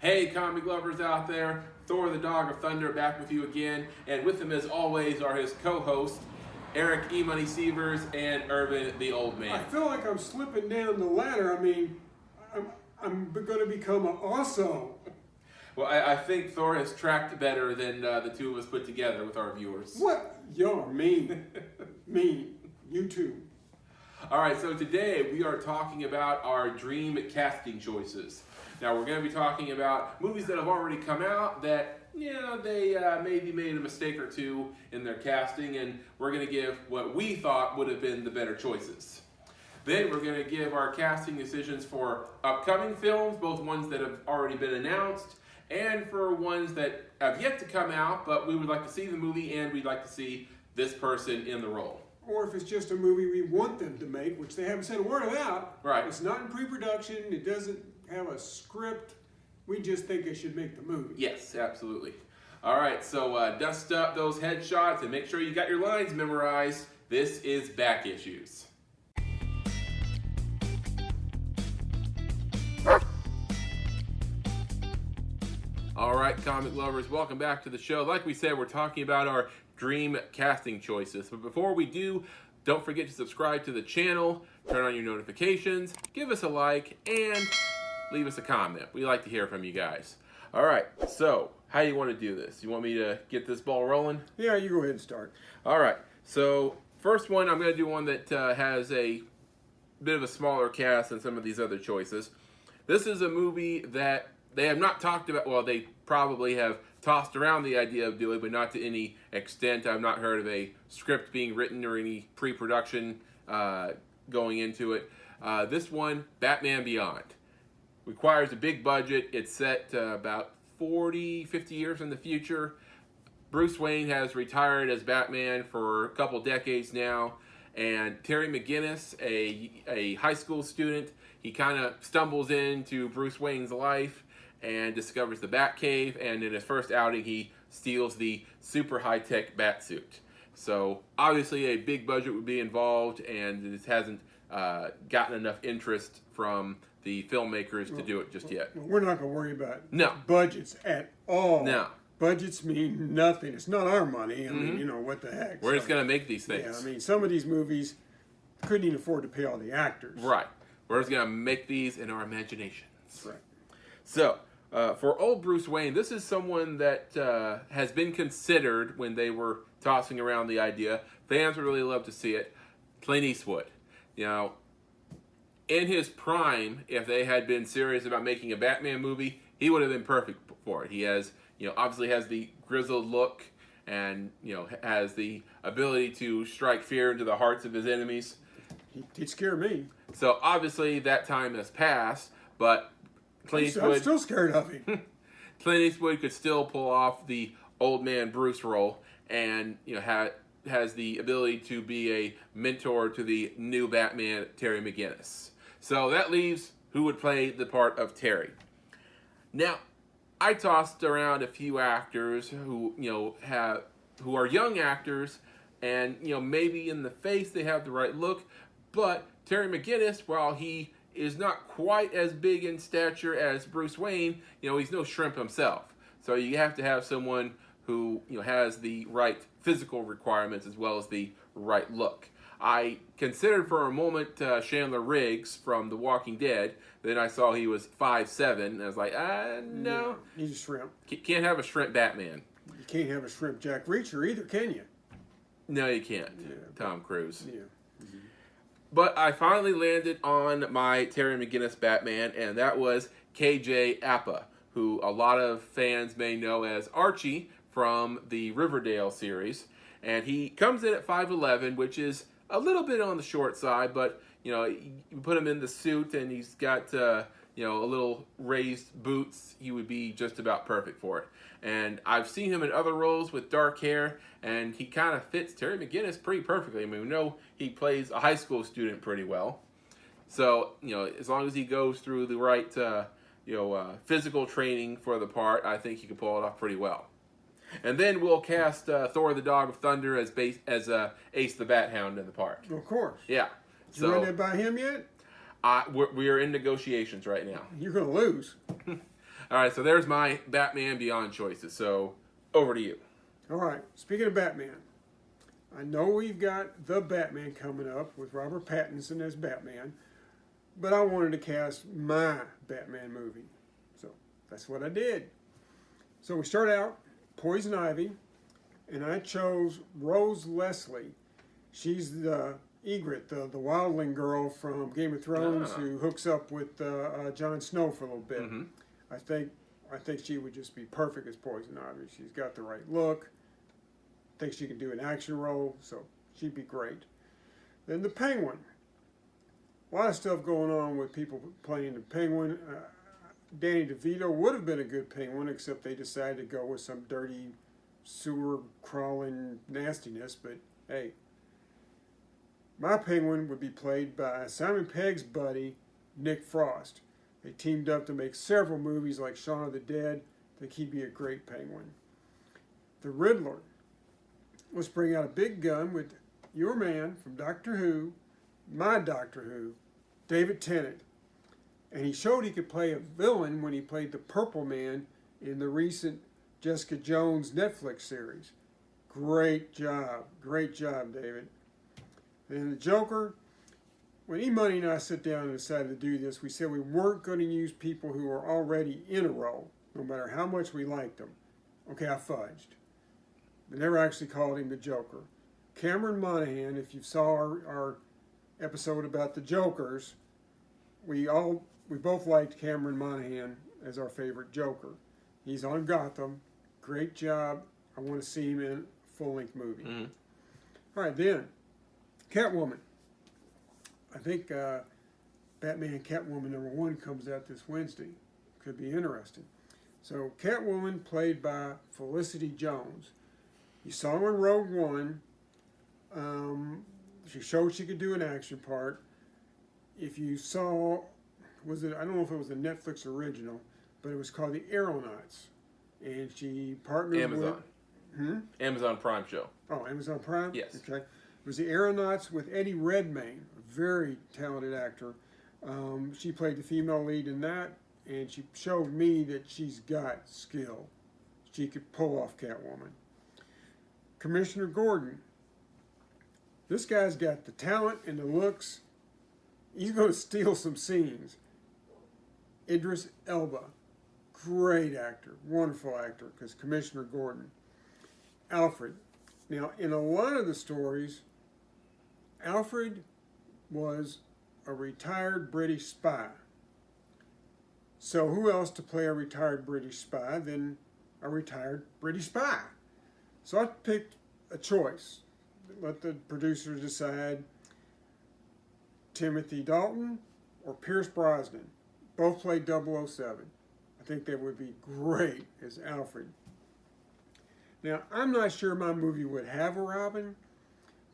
Hey, comic lovers out there, Thor the Dog of Thunder back with you again, and with him as always are his co-hosts, Eric EMoney Sievers and Irvin the Old Man. I feel like I'm slipping down the ladder. I mean, I'm going to become an also. Well, I think Thor has tracked better than the two of us put together with our viewers. What? Y'all are mean. Mean. You too. All right, so today we are talking about our dream casting choices. Now, we're going to be talking about movies that have already come out that, they maybe made a mistake or two in their casting, and we're going to give what we thought would have been the better choices. Then we're going to give our casting decisions for upcoming films, both ones that have already been announced, and for ones that have yet to come out, but we would like to see the movie and we'd like to see this person in the role. Or if it's just a movie we want them to make, which they haven't said a word about. Right. It's not in pre-production. It doesn't have a script. We just think they should make the movie. Yes, absolutely. All right, so dust up those headshots and make sure you got your lines memorized. This is Back Issues. All right, comic lovers, welcome back to the show. Like we said, we're talking about our dream casting choices. But before we do, don't forget to subscribe to the channel, turn on your notifications, give us a like, and leave us a comment. We like to hear from you guys. All right, so how do you want to do this? You want me to get this ball rolling? Yeah, you go ahead and start. All right, so first one, I'm going to do one that has a bit of a smaller cast than some of these other choices. This is a movie that they have not talked about. Well, they probably have tossed around the idea of doing, but not to any extent. I've not heard of a script being written or any pre-production going into it. This one, Batman Beyond. Requires a big budget. It's set about 40, 50 years in the future. Bruce Wayne has retired as Batman for a couple decades now. And Terry McGinnis, a high school student, he kind of stumbles into Bruce Wayne's life and discovers the Batcave, and in his first outing he steals the super high-tech Batsuit. So obviously a big budget would be involved, and this hasn't gotten enough interest from the filmmakers to do it just yet. We're not going to worry about No. budgets at all. No. Budgets mean nothing. It's not our money. I mean, what the heck. We're just going to make these things. Yeah, I mean, some of these movies couldn't even afford to pay all the actors. Right. We're just going to make these in our imaginations. Right. So, for old Bruce Wayne, this is someone that has been considered when they were tossing around the idea. Fans would really love to see it. Clint Eastwood. In his prime, if they had been serious about making a Batman movie, he would have been perfect for it. He has, obviously has the grizzled look and, has the ability to strike fear into the hearts of his enemies. He'd scare me. So, obviously, that time has passed, but Clint Eastwood, I'm still scared of him. Clint Eastwood could still pull off the old man Bruce role, and has the ability to be a mentor to the new Batman, Terry McGinnis. So that leaves who would play the part of Terry. Now, I tossed around a few actors who who are young actors, and maybe in the face they have the right look, but Terry McGinnis, while he is not quite as big in stature as Bruce Wayne, he's no shrimp himself. So you have to have someone who has the right physical requirements as well as the right look. I considered for a moment Chandler Riggs from The Walking Dead. Then I saw he was 5'7", and I was like, no. Yeah, he's a shrimp. Can't have a shrimp Batman. You can't have a shrimp Jack Reacher either, can you? No, you can't. Yeah, Tom Cruise. Yeah. But I finally landed on my Terry McGinnis Batman, and that was KJ Apa, who a lot of fans may know as Archie from the Riverdale series. And he comes in at 5'11", which is a little bit on the short side, but you put him in the suit and he's got a little raised boots, he would be just about perfect for it. And I've seen him in other roles with dark hair, and he kind of fits Terry McGinnis pretty perfectly. I mean, we know he plays a high school student pretty well. So, as long as he goes through the right, physical training for the part, I think he can pull it off pretty well. And then we'll cast Thor the Dog of Thunder as Ace the Bat Hound in the part. Of course. Yeah. Did you run that by him yet? We are in negotiations right now. You're going to lose. All right, so there's my Batman Beyond choices. So over to you. All right, speaking of Batman, I know we've got The Batman coming up with Robert Pattinson as Batman, but I wanted to cast my Batman movie. So that's what I did. So we start out Poison Ivy, and I chose Rose Leslie. She's the Ygritte, the wildling girl from Game of Thrones who hooks up with Jon Snow for a little bit. Mm-hmm. I think she would just be perfect as Poison Ivy. She's got the right look. I think she can do an action role, so she'd be great. Then the Penguin. A lot of stuff going on with people playing the Penguin. Danny DeVito would have been a good Penguin, except they decided to go with some dirty sewer crawling nastiness. But hey, my Penguin would be played by Simon Pegg's buddy, Nick Frost. They teamed up to make several movies like Shaun of the Dead. I think he'd be a great Penguin. The Riddler. Let's bring out a big gun with your man from Doctor Who, my Doctor Who, David Tennant. And he showed he could play a villain when he played the Purple Man in the recent Jessica Jones Netflix series. Great job, David. And the Joker, when EMoney and I sat down and decided to do this, we said we weren't going to use people who are already in a role, no matter how much we liked them. Okay, I fudged. They never actually called him the Joker. Cameron Monaghan, if you saw our episode about the Jokers, we both liked Cameron Monaghan as our favorite Joker. He's on Gotham. Great job. I want to see him in a full-length movie. Mm-hmm. All right, then, Catwoman. I think Batman Catwoman #1 comes out this Wednesday. Could be interesting. So, Catwoman played by Felicity Jones. You saw her in Rogue One. She showed she could do an action part. If you saw, I don't know if it was a Netflix original, but it was called The Aeronauts. And she partnered Amazon. with... Amazon Prime show. Oh, Amazon Prime? Yes. Okay. It was The Aeronauts with Eddie Redmayne, a very talented actor. She played the female lead in that, and she showed me that she's got skill. She could pull off Catwoman. Commissioner Gordon. This guy's got the talent and the looks. He's going to steal some scenes. Idris Elba. Great actor. Wonderful actor, because Commissioner Gordon. Alfred. Now, in a lot of the stories, Alfred was a retired British spy. So who else to play a retired British spy than a retired British spy? So I picked a choice. Let the producers decide. Timothy Dalton or Pierce Brosnan. Both played 007. I think they would be great as Alfred. Now, I'm not sure my movie would have a Robin,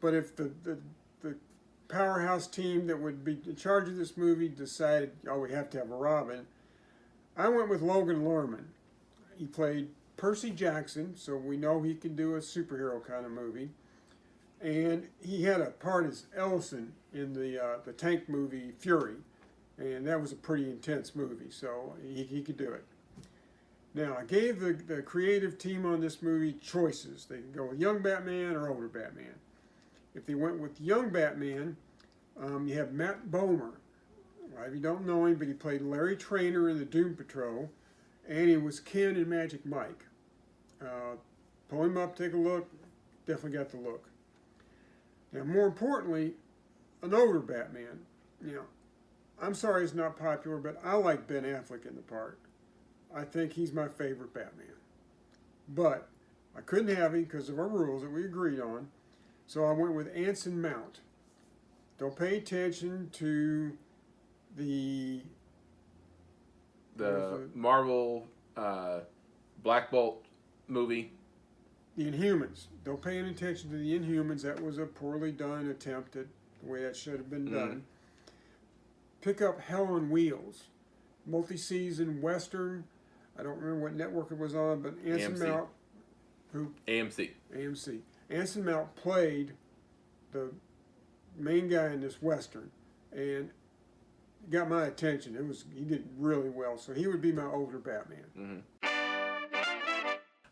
but if the powerhouse team that would be in charge of this movie decided, oh, we have to have a Robin, I went with Logan Lerman. He played Percy Jackson, so we know he can do a superhero kind of movie. And he had a part as Ellison in the tank movie Fury, and that was a pretty intense movie, so he could do it. Now, I gave the creative team on this movie choices. They can go with young Batman or older Batman. If they went with young Batman, you have Matt Bomer. If you don't know him, but he played Larry Traynor in the Doom Patrol, and he was Ken in Magic Mike. Pull him up, take a look. Definitely got the look. Now, more importantly, an older Batman. Now, I'm sorry it's not popular, but I like Ben Affleck in the part. I think he's my favorite Batman. But I couldn't have him because of our rules that we agreed on. So I went with Anson Mount. Don't pay attention to the Marvel Black Bolt movie. The Inhumans. Don't pay any attention to the Inhumans. That was a poorly done attempt at the way that should have been done. Pick up Hell on Wheels. Multi-season Western. I don't remember what network it was on, but Anson Mount. Who? AMC. AMC. Anson Mount played the main guy in this Western. And got my attention. He did really well. So he would be my older Batman.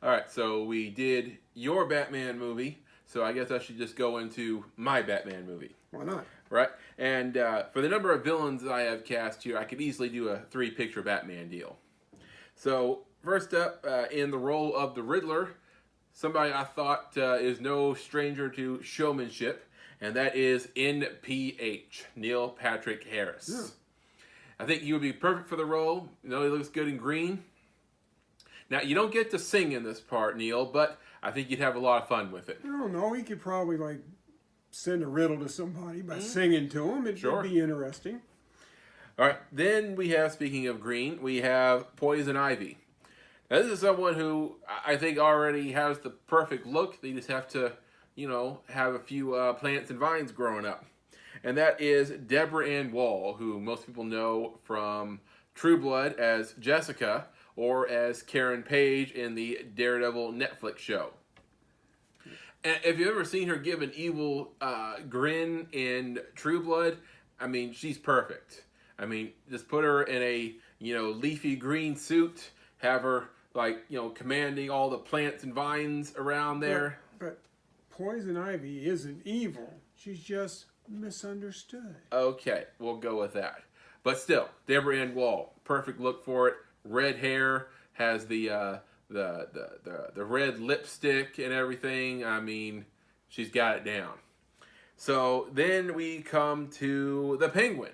All right, so we did your Batman movie. So I guess I should just go into my Batman movie. Why not? Right? And for the number of villains that I have cast here, I could easily do a 3-picture Batman deal. So first up, in the role of the Riddler, somebody I thought is no stranger to showmanship, and that is NPH, Neil Patrick Harris. Yeah. I think he would be perfect for the role. You know, he looks good in green. Now, you don't get to sing in this part, Neil, but I think you'd have a lot of fun with it. I don't know. He could probably like send a riddle to somebody by singing to him. It'd be interesting. All right. Then we have, speaking of green, we have Poison Ivy. Now, this is someone who I think already has the perfect look. They just have to, you know, have a few plants and vines growing up. And that is Deborah Ann Wall, who most people know from True Blood as Jessica, or as Karen Page in the Daredevil Netflix show. And if you've ever seen her give an evil grin in True Blood, I mean, she's perfect. I mean, just put her in a, you know, leafy green suit, have her, like, you know, commanding all the plants and vines around there. But Poison Ivy isn't evil. She's just misunderstood. Okay, we'll go with that. But still, Deborah Ann Wall, perfect look for it. Red hair, has the red lipstick and everything. I mean, she's got it down. So then we come to the Penguin.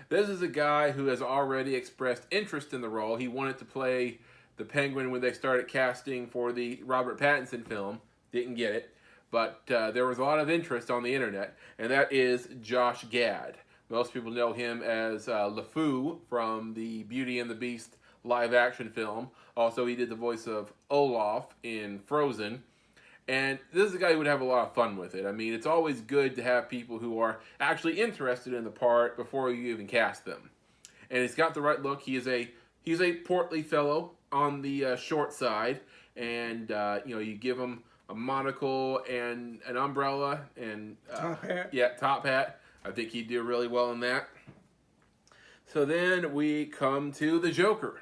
This is a guy who has already expressed interest in the role. He wanted to play the Penguin when they started casting for the Robert Pattinson film. Didn't get it. But there was a lot of interest on the internet, and that is Josh Gad. Most people know him as LeFou from the Beauty and the Beast live-action film. Also, he did the voice of Olaf in Frozen. And this is a guy who would have a lot of fun with it. I mean, it's always good to have people who are actually interested in the part before you even cast them. And he's got the right look. He's a portly fellow on the short side. And, you know, you give him a monocle and an umbrella and... top hat. Yeah, top hat. I think he'd do really well in that. So then we come to the Joker.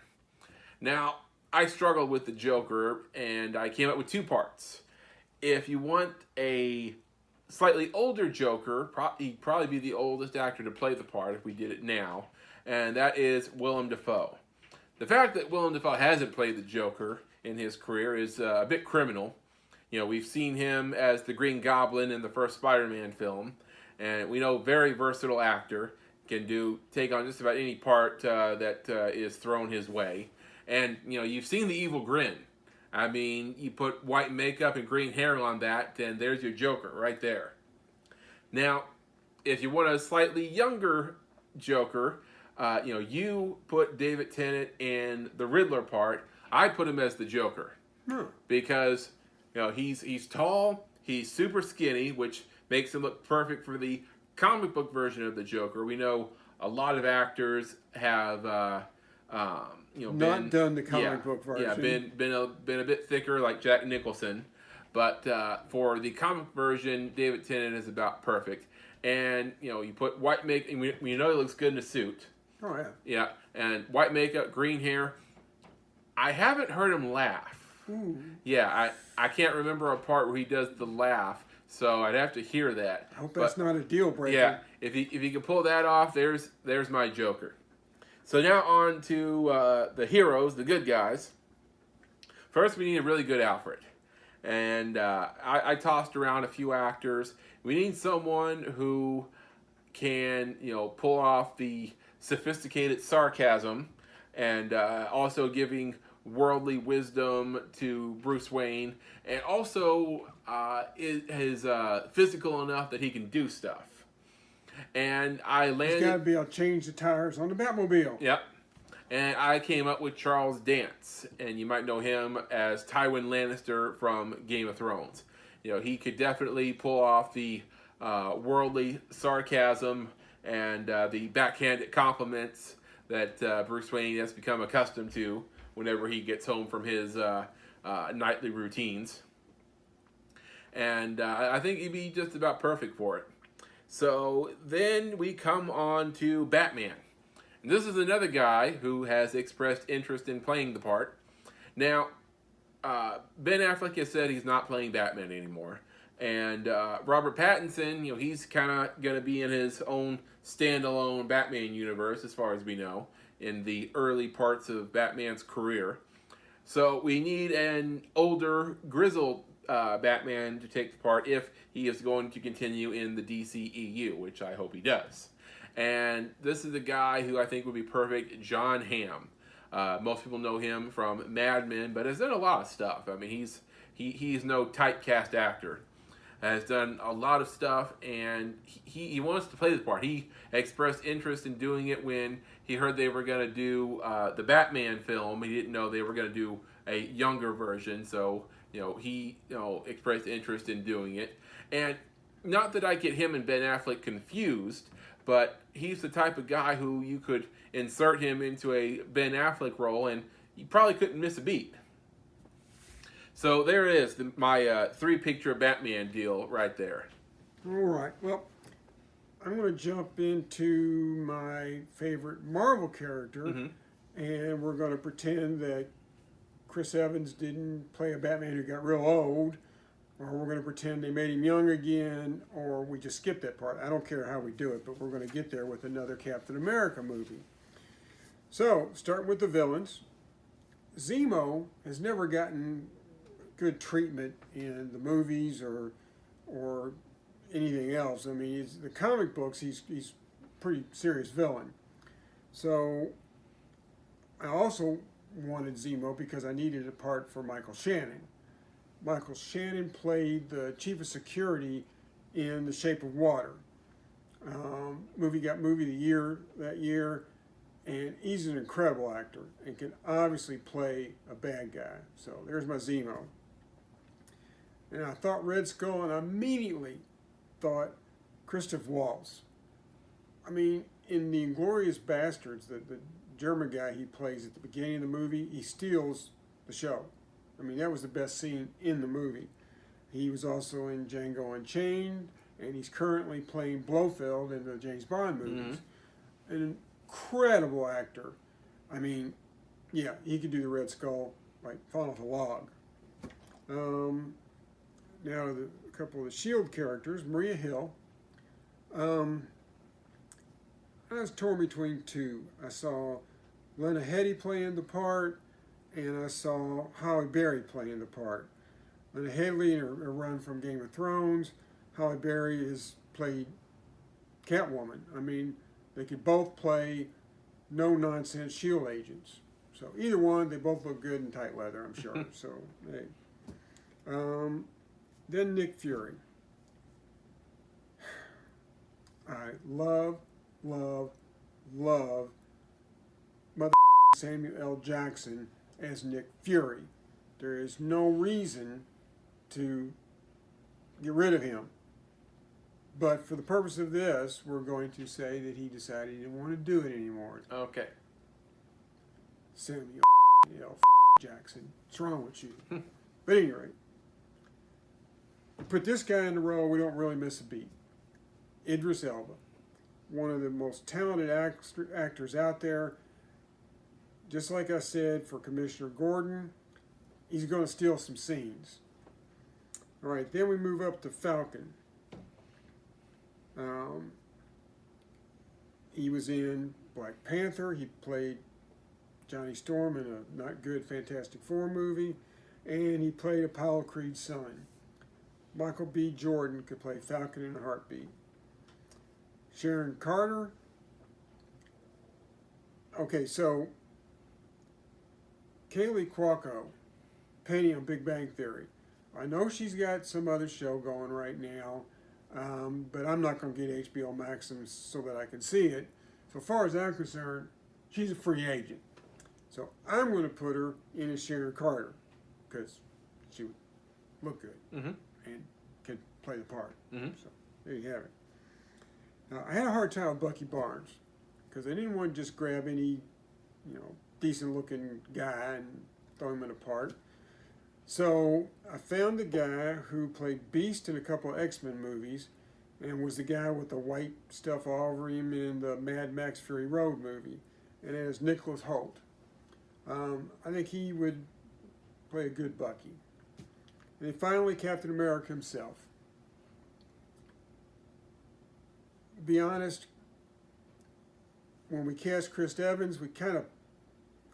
Now, I struggled with the Joker, and I came up with 2 parts. If you want a slightly older Joker, he'd probably be the oldest actor to play the part if we did it now, and that is Willem Dafoe. The fact that Willem Dafoe hasn't played the Joker in his career is a bit criminal. You know, we've seen him as the Green Goblin in the first Spider-Man film, and we know very versatile actor, can take on just about any part that is thrown his way. And, you know, you've seen the evil grin. I mean, you put white makeup and green hair on that, and there's your Joker right there. Now, if you want a slightly younger Joker, you know, you put David Tennant in the Riddler part. I put him as the Joker. Because, you know, he's tall, he's super skinny, which makes him look perfect for the comic book version of the Joker. We know a lot of actors have... you know, not done the comic book version. Yeah, been a bit thicker, like Jack Nicholson, but for the comic version, David Tennant is about perfect. And you know, you put white makeup, and we know he looks good in a suit. Oh yeah. Yeah, and white makeup, green hair. I haven't heard him laugh. Ooh. Yeah, I can't remember a part where he does the laugh, so I'd have to hear that. I hope that's not a deal breaker. Yeah, if he can pull that off, there's my Joker. So now on to the heroes, the good guys. First, we need a really good Alfred. And I tossed around a few actors. We need someone who can, you know, pull off the sophisticated sarcasm and also giving worldly wisdom to Bruce Wayne. And also is physical enough that he can do stuff. And I landed... He's got to be able to change the tires on the Batmobile. Yep. And I came up with Charles Dance. And you might know him as Tywin Lannister from Game of Thrones. You know, he could definitely pull off the worldly sarcasm and the backhanded compliments that Bruce Wayne has become accustomed to whenever he gets home from his nightly routines. And I think he'd be just about perfect for it. So then we come on to Batman. And this is another guy who has expressed interest in playing the part. Now, Ben Affleck has said he's not playing Batman anymore. And Robert Pattinson, he's kind of going to be in his own standalone Batman universe, as far as we know, in the early parts of Batman's career. So we need an older, grizzled Batman to take the part if he is going to continue in the DCEU, which I hope he does. And this is a guy who I think would be perfect, John Hamm. Most people know him from Mad Men, but has done a lot of stuff. I mean, he's no typecast actor. Has done a lot of stuff, and he wants to play the part. He expressed interest in doing it when he heard they were going to do the Batman film. He didn't know they were going to do a younger version, so he expressed interest in doing it. And not that I get him and Ben Affleck confused, but he's the type of guy who you could insert him into a Ben Affleck role, and you probably couldn't miss a beat. So there it is, my three-picture Batman deal right there. All right. Well, I'm going to jump into my favorite Marvel character, and we're going to pretend that Chris Evans didn't play a Batman who got real old, or we're going to pretend they made him young again, or we just skip that part. I don't care how we do it, but we're going to get there with another Captain America movie. So, starting with the villains, Zemo has never gotten good treatment in the movies or anything else. I mean, the comic books, he's a pretty serious villain. So I also wanted Zemo because I needed a part for Michael Shannon. Michael Shannon played the chief of security in The Shape of Water. Movie got movie of the year that year, and he's an incredible actor and can obviously play a bad guy. So there's my Zemo. And I thought Red Skull, and I immediately thought Christoph Waltz. I mean, in the Inglourious Bastards, the German guy he plays at the beginning of the movie, he steals the show. I mean, that was the best scene in the movie. He was also in Django Unchained, and he's currently playing Blofeld in the James Bond movies. An incredible actor. I mean, yeah, he could do the Red Skull, like, fall off a log. Now, a couple of the S.H.I.E.L.D. characters, Maria Hill. I was torn between two. I saw Lena Headey playing the part, and I saw Halle Berry playing the part. Lena Headey in a run from Game of Thrones. Halle Berry has played Catwoman. I mean, they could both play no-nonsense S.H.I.E.L.D. agents. So either one, they both look good in tight leather, I'm sure. So, hey. Then Nick Fury. I love Mother Samuel L. Jackson as Nick Fury. There is no reason to get rid of him. But for the purpose of this, we're going to say that he decided he didn't want to do it anymore. Okay. Samuel L. Jackson. What's wrong with you? But anyway, put this guy in the role, we don't really miss a beat. Idris Elba. One of the most talented actors out there. Just like I said for Commissioner Gordon, he's going to steal some scenes. All right, then we move up to Falcon. He was in Black Panther. He played Johnny Storm in a not good Fantastic Four movie. And he played Apollo Creed's son. Michael B. Jordan could play Falcon in a heartbeat. Sharon Carter. Okay, so Kaylee Cuoco, Penny on Big Bang Theory. I know she's got some other show going right now, but I'm not going to get HBO Max so that I can see it. So far as I'm concerned, she's a free agent. So I'm going to put her in as Sharon Carter because she would look good and can play the part. So there you have it. Now, I had a hard time with Bucky Barnes because I didn't want to just grab any, decent-looking guy and throw him in a part. So I found the guy who played Beast in a couple of X-Men movies and was the guy with the white stuff all over him in the Mad Max Fury Road movie. and that is Nicholas Hoult. I think he would play a good Bucky. And then finally, Captain America himself. To be honest, when we cast Chris Evans, we kind of,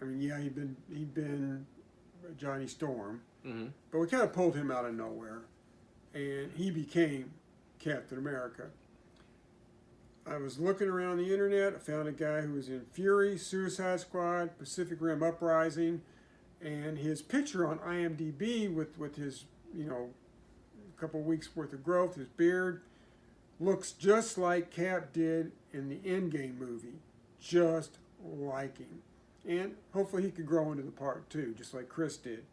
I mean, yeah, he'd been Johnny Storm, but we kind of pulled him out of nowhere, and he became Captain America. I was looking around the internet. I found a guy who was in Fury, Suicide Squad, Pacific Rim Uprising, and his picture on IMDb with his, a couple weeks worth of growth, his beard, looks just like Cap did in the Endgame movie, just like him. And hopefully he could grow into the part too, just like Chris did.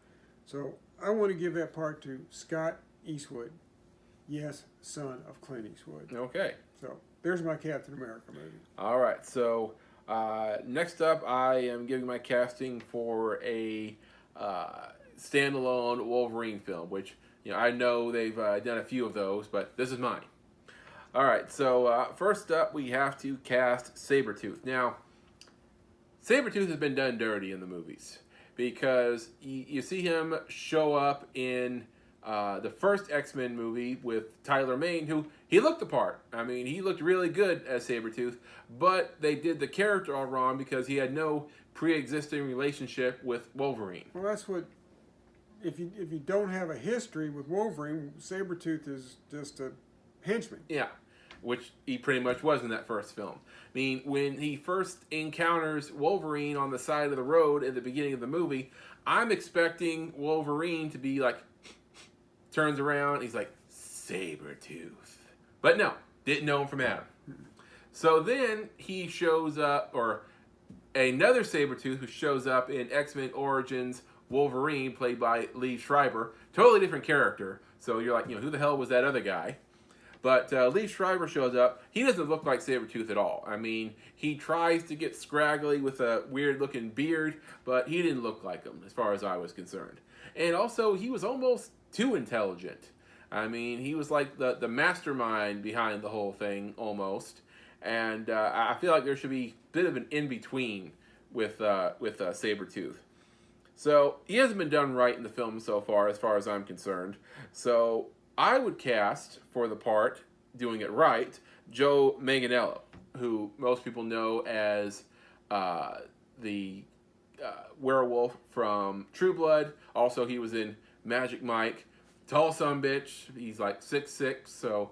So I want to give that part to Scott Eastwood. Yes, son of Clint Eastwood. Okay. So there's my Captain America movie. All right. So next up, I am giving my casting for a standalone Wolverine film, which I know they've done a few of those, but this is mine. All right. So first up, we have to cast Sabretooth. Now, Sabretooth has been done dirty in the movies because you see him show up in the first X-Men movie with Tyler Mane, who he looked the part. I mean, he looked really good as Sabretooth, but they did the character all wrong because he had no pre-existing relationship with Wolverine. Well, that's what, if you don't have a history with Wolverine, Sabretooth is just a henchman. Yeah, which he pretty much was in that first film. I mean, when he first encounters Wolverine on the side of the road at the beginning of the movie, I'm expecting Wolverine to be like, turns around, he's like, Sabretooth. But no, didn't know him from Adam. So then he shows up, or another Sabretooth who shows up in X-Men Origins Wolverine, played by Lee Schreiber. Totally different character. So you're like, who the hell was that other guy? But Lee Schreiber shows up. He doesn't look like Sabretooth at all. I mean, he tries to get scraggly with a weird-looking beard, but he didn't look like him as far as I was concerned. And also, he was almost too intelligent. I mean, he was like the mastermind behind the whole thing, almost. And I feel like there should be a bit of an in-between with Sabretooth. So, he hasn't been done right in the film so far as I'm concerned. So, I would cast, for the part, doing it right, Joe Manganiello, who most people know as the werewolf from True Blood. Also, he was in Magic Mike. Tall sumbitch. He's like 6'6", so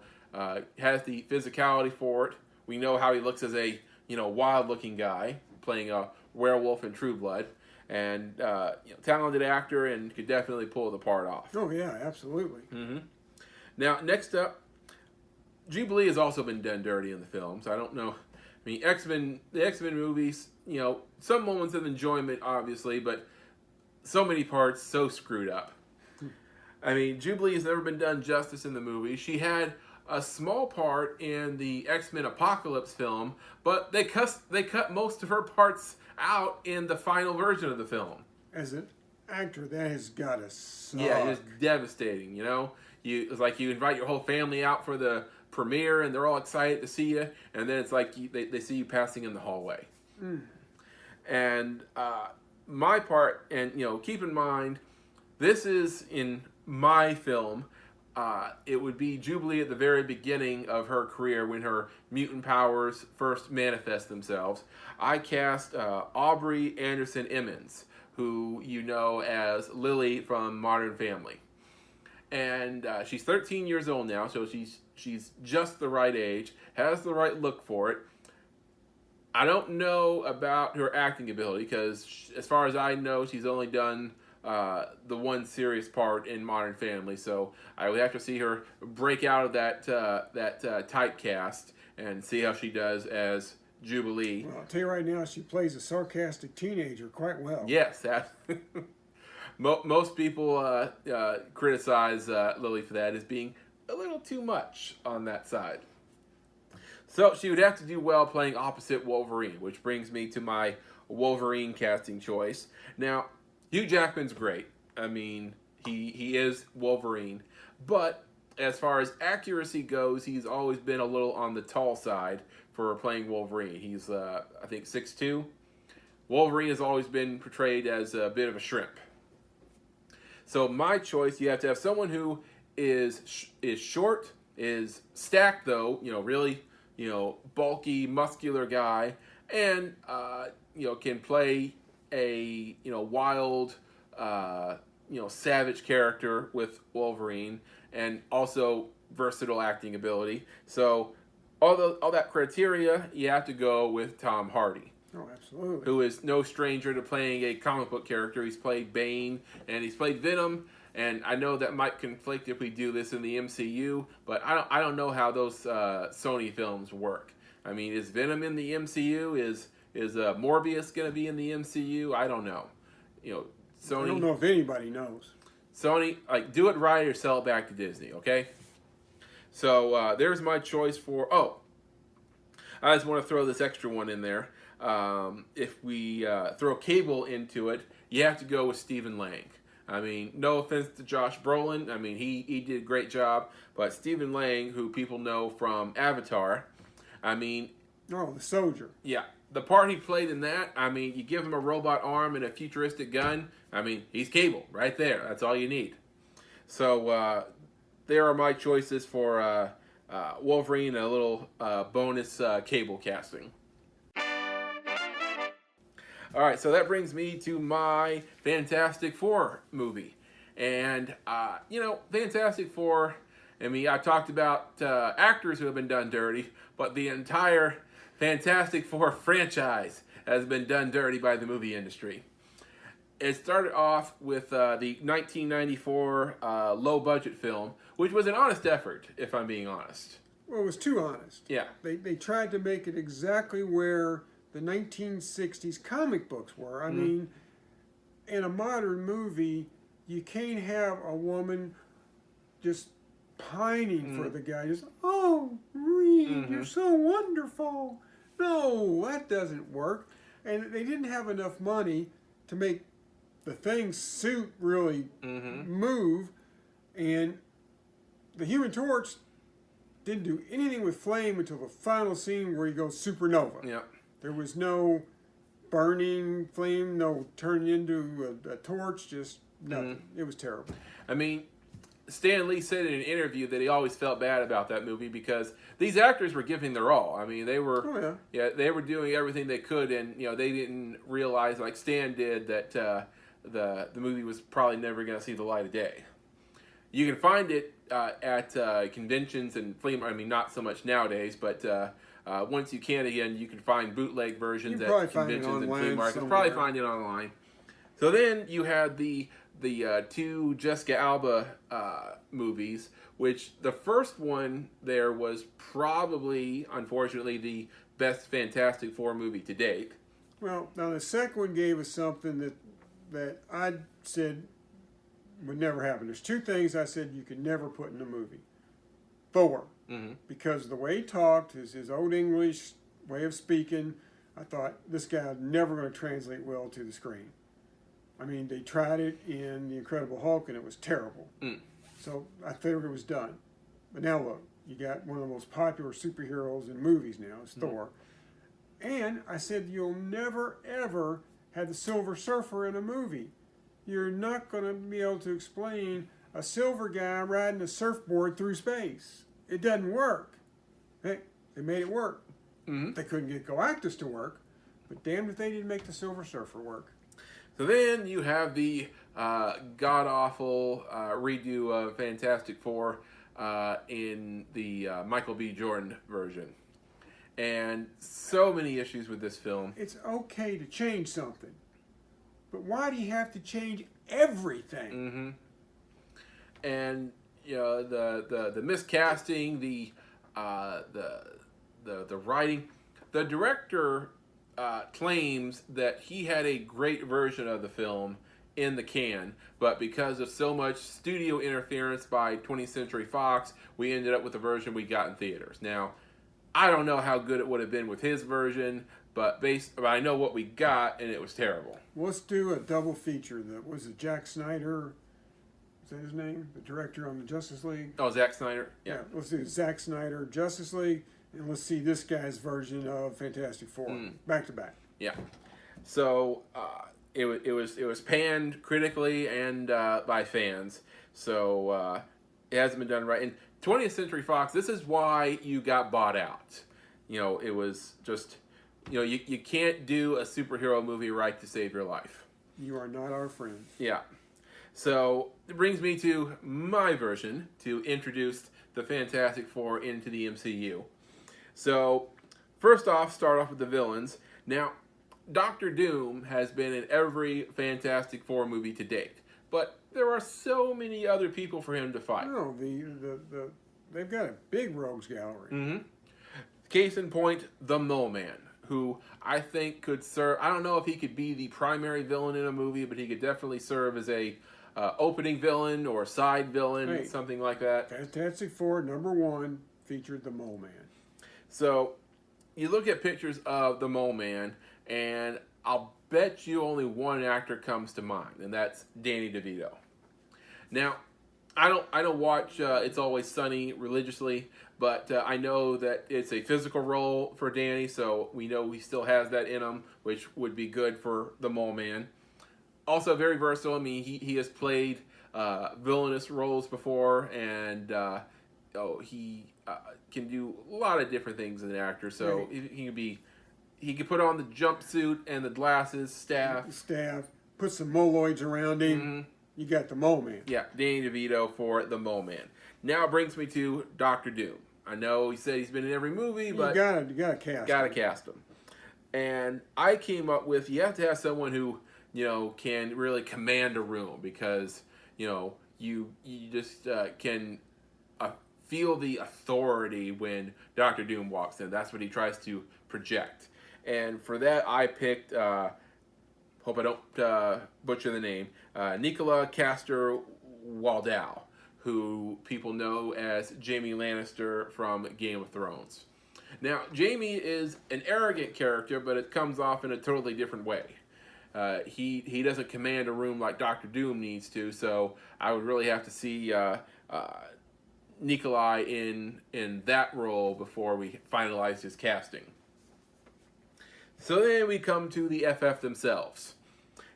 has the physicality for it. We know how he looks as a wild-looking guy playing a werewolf in True Blood, and talented actor and could definitely pull the part off. Oh yeah, absolutely. Mm-hmm. Now, next up, Jubilee has also been done dirty in the films. I don't know. I mean, the X-Men movies, some moments of enjoyment, obviously, but so many parts so screwed up. I mean, Jubilee has never been done justice in the movie. She had a small part in the X-Men Apocalypse film, but they cut most of her parts out in the final version of the film. As an actor, that has got to suck. Yeah, it's devastating, It's like you invite your whole family out for the premiere, and they're all excited to see you, and then it's like they see you passing in the hallway. Mm. And my part, and keep in mind, this is in my film. It would be Jubilee at the very beginning of her career when her mutant powers first manifest themselves. I cast Aubrey Anderson Emmons, who you know as Lily from Modern Family. And she's 13 years old now, so she's just the right age, has the right look for it. I don't know about her acting ability because, as far as I know, she's only done the one serious part in Modern Family. So I would have to see her break out of that typecast and see how she does as Jubilee. Well, I'll tell you right now, she plays a sarcastic teenager quite well. Yes, most people criticize Lily for that as being a little too much on that side. So she would have to do well playing opposite Wolverine, which brings me to my Wolverine casting choice. Now, Hugh Jackman's great. I mean, he is Wolverine. But as far as accuracy goes, he's always been a little on the tall side for playing Wolverine. He's, I think, 6'2". Wolverine has always been portrayed as a bit of a shrimp. So my choice, you have to have someone who is short, is stacked though, really, bulky, muscular guy, and can play a wild, savage character with Wolverine, and also versatile acting ability. So all that criteria, you have to go with Tom Hardy. Oh, absolutely. Who is no stranger to playing a comic book character. He's played Bane, and he's played Venom, and I know that might conflict if we do this in the MCU, but I don't know how those Sony films work. I mean, is Venom in the MCU? Is Morbius going to be in the MCU? I don't know. Sony. I don't know if anybody knows. Sony, do it right or sell it back to Disney, okay? So there's my choice for. Oh, I just want to throw this extra one in there. If we throw Cable into it, you have to go with Stephen Lang. I mean, no offense to Josh Brolin. I mean, he did a great job. But Stephen Lang, who people know from Avatar, I mean... Oh, the soldier. Yeah. The part he played in that, I mean, you give him a robot arm and a futuristic gun, I mean, he's Cable right there. That's all you need. So, there are my choices for Wolverine and a little bonus Cable casting. All right, so that brings me to my Fantastic Four movie. And, Fantastic Four, I mean, I talked about actors who have been done dirty, but the entire Fantastic Four franchise has been done dirty by the movie industry. It started off with the 1994 low-budget film, which was an honest effort, if I'm being honest. Well, it was too honest. Yeah. They tried to make it exactly where the 1960s comic books were. I mean, in a modern movie, you can't have a woman just pining for the guy. Just, oh, Reed, you're so wonderful. No, that doesn't work. And they didn't have enough money to make the Thing's suit really move. And the Human Torch didn't do anything with flame until the final scene where he goes supernova. Yeah. There was no burning flame, no turning into a torch, just nothing. It was terrible. I mean, Stan Lee said in an interview that he always felt bad about that movie because these actors were giving their all. I mean, they were they were doing everything they could, and they didn't realize, like Stan did, that the movie was probably never going to see the light of day. You can find it at conventions and flea. I mean, not so much nowadays, but once you can again, you can find bootleg versions at conventions and flea markets. Probably find it online. So then you had the two Jessica Alba movies, which the first one there was probably, unfortunately, the best Fantastic Four movie to date. Well, now the second one gave us something that I said would never happen. There's two things I said you could never put in a movie. Thor. Because the way he talked, his old English way of speaking, I thought this guy's never going to translate well to the screen. I mean, they tried it in The Incredible Hulk, and it was terrible. So I figured it was done. But now look, you got one of the most popular superheroes in movies now, it's Thor. And I said you'll never, ever have the Silver Surfer in a movie. You're not going to be able to explain a silver guy riding a surfboard through space. It doesn't work. Hey, they made it work. They couldn't get Galactus to work, but damned if they didn't make the Silver Surfer work. So then you have the god-awful redo of Fantastic Four in the Michael B. Jordan version. And so many issues with this film. It's okay to change something, but why do you have to change everything? And the miscasting, the writing, the director claims that he had a great version of the film in the can, but because of so much studio interference by 20th Century Fox, we ended up with the version we got in theaters. Now, I don't know how good it would have been with his version, but I know what we got, and it was terrible. Let's do a double feature. Was it Jack Snyder? Is that his name? The director on the Justice League? Oh, Zack Snyder? Yeah, let's do Zack Snyder, Justice League, and let's see this guy's version of Fantastic Four. Back to back. Yeah. So it was panned critically and by fans. So it hasn't been done right. And 20th Century Fox, this is why you got bought out. It was just, you can't do a superhero movie right to save your life. You are not our friend. Yeah. So it brings me to my version to introduce the Fantastic Four into the MCU. So first off, start off with the villains. Now, Doctor Doom has been in every Fantastic Four movie to date, but there are so many other people for him to fight. No, they've got a big rogues gallery. Mm-hmm. Case in point, the Mole Man, who I think could serve. I don't know if he could be the primary villain in a movie, but he could definitely serve as a opening villain or side villain, something like that. Fantastic Four #1 featured the Mole Man. So you look at pictures of the Mole Man, and I'll bet you only one actor comes to mind, and that's Danny DeVito. Now, I don't watch It's Always Sunny religiously, but I know that it's a physical role for Danny, so we know he still has that in him, which would be good for the Mole Man. Also very versatile. I mean, he has played villainous roles before, and he can do a lot of different things as an actor. So he could put on the jumpsuit and the glasses, staff, put some moloids around him. Mm-hmm. You got the Mole Man. Yeah, Danny DeVito for the Mole Man. Now it brings me to Doctor Doom. I know he said he's been in every movie, but you gotta cast him. And I came up with, you have to have someone who can really command a room, because you just can feel the authority when Doctor Doom walks in. That's what he tries to project. And for that, I picked. Hope I don't butcher the name. Nicola Castor-Waldau, who people know as Jaime Lannister from Game of Thrones. Now, Jaime is an arrogant character, but it comes off in a totally different way. He doesn't command a room like Doctor Doom needs to, so I would really have to see Nikolai in that role before we finalize his casting. So then we come to the FF themselves.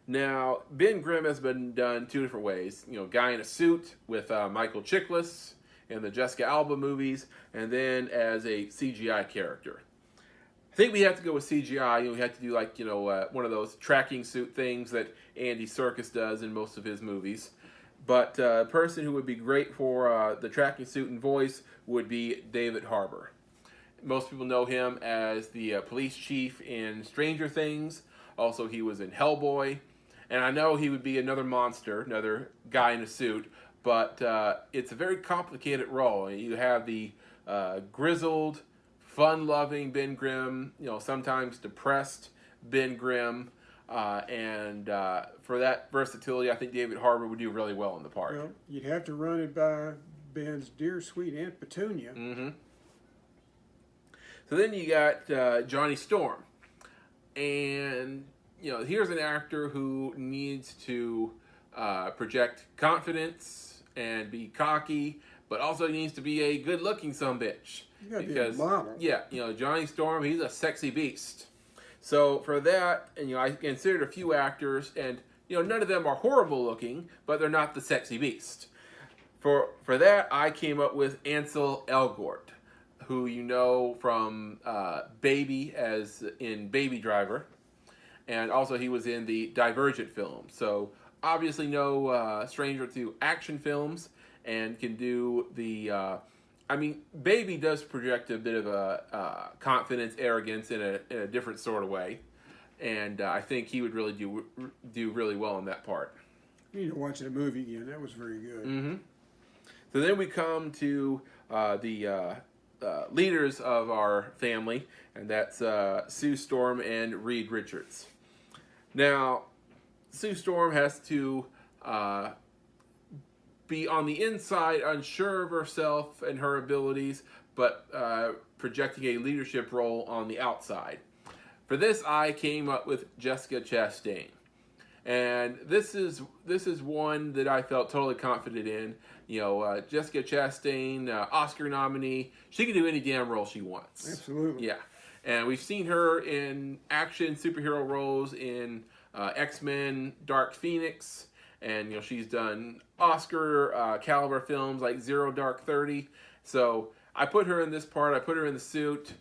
Now, Ben Grimm has been done two different ways. Guy in a suit with Michael Chiklis in the Jessica Alba movies, and then as a CGI character. I think we have to go with CGI. We have to do one of those tracking suit things that Andy Serkis does in most of his movies. But a person who would be great for the tracking suit and voice would be David Harbour. Most people know him as the police chief in Stranger Things. Also, he was in Hellboy. And I know he would be another monster, another guy in a suit, but it's a very complicated role. You have the grizzled, fun-loving Ben Grimm, sometimes depressed Ben Grimm, and for that versatility, I think David Harbour would do really well in the part. Well, you'd have to run it by Ben's dear sweet Aunt Petunia. Mm-hmm. So then you got Johnny Storm, and here's an actor who needs to project confidence and be cocky, but also needs to be a good-looking sumbitch. You gotta be a model. Yeah, Johnny Storm, he's a sexy beast. So for that, and I considered a few actors, and none of them are horrible-looking, but they're not the sexy beast. For that, I came up with Ansel Elgort, who you know from Baby, as in Baby Driver. And also he was in the Divergent film. So obviously no stranger to action films, and can do the... Baby does project a bit of a confidence, arrogance in a different sort of way. And I think he would really do really well in that part. You need to watch that movie again. That was very good. Mm-hmm. So then we come to the leaders of our family, and that's Sue Storm and Reed Richards. Now, Sue Storm has to be on the inside unsure of herself and her abilities, but projecting a leadership role on the outside. For this, I came up with Jessica Chastain. And this is one that I felt totally confident in. Jessica Chastain, Oscar nominee. She can do any damn role she wants. Absolutely. Yeah. And we've seen her in action superhero roles in X-Men, Dark Phoenix, and she's done Oscar caliber films like Zero Dark 30. So I put her in this part. I put her in the suit.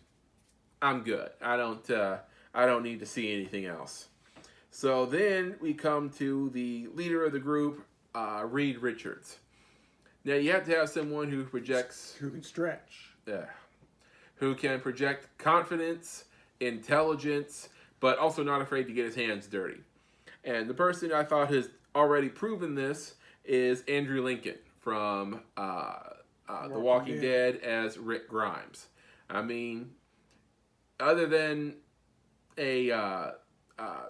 I'm good. I don't need to see anything else. So then we come to the leader of the group, Reed Richards. Now you have to have someone who projects, Who can stretch. who can project confidence, intelligence, but also not afraid to get his hands dirty. And the person I thought has already proven this is Andrew Lincoln from The Walking Dead as Rick Grimes. I mean, other than a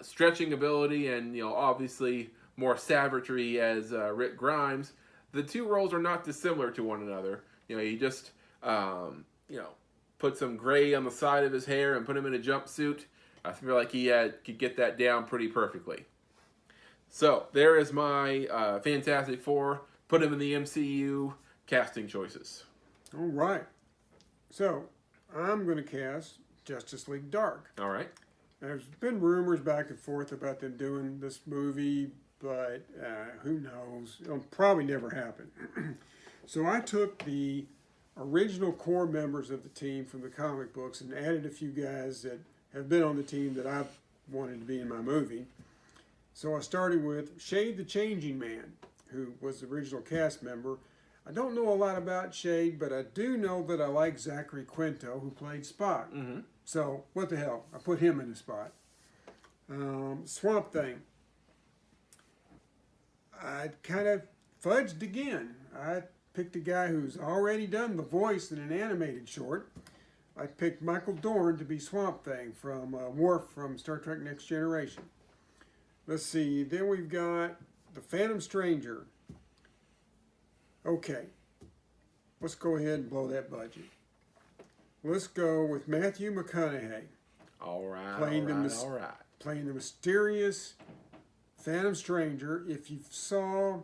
stretching ability and obviously more savagery as Rick Grimes, the two roles are not dissimilar to one another. He just put some gray on the side of his hair and put him in a jumpsuit. I feel like he could get that down pretty perfectly. So there is my Fantastic Four. Put him in the MCU casting choices. All right. So I'm going to cast Justice League Dark. All right. There's been rumors back and forth about them doing this movie, but who knows? It'll probably never happen. So I took the original core members of the team from the comic books and added a few guys that have been on the team that I wanted to be in my movie. So I started with Shade the Changing Man, who was the original cast member. I don't know a lot about Shade, but I do know that I like Zachary Quinto, who played Spock. Mm-hmm. So, what the hell? I put him in the spot. Swamp Thing. I kind of fudged again. I picked a guy who's already done the voice in an animated short. I picked Michael Dorn to be Swamp Thing from Worf from Star Trek Next Generation. Let's see. Then we've got the Phantom Stranger. Okay. Let's go ahead and blow that budget. Let's go with Matthew McConaughey. All right. Playing the mysterious Phantom Stranger. If you saw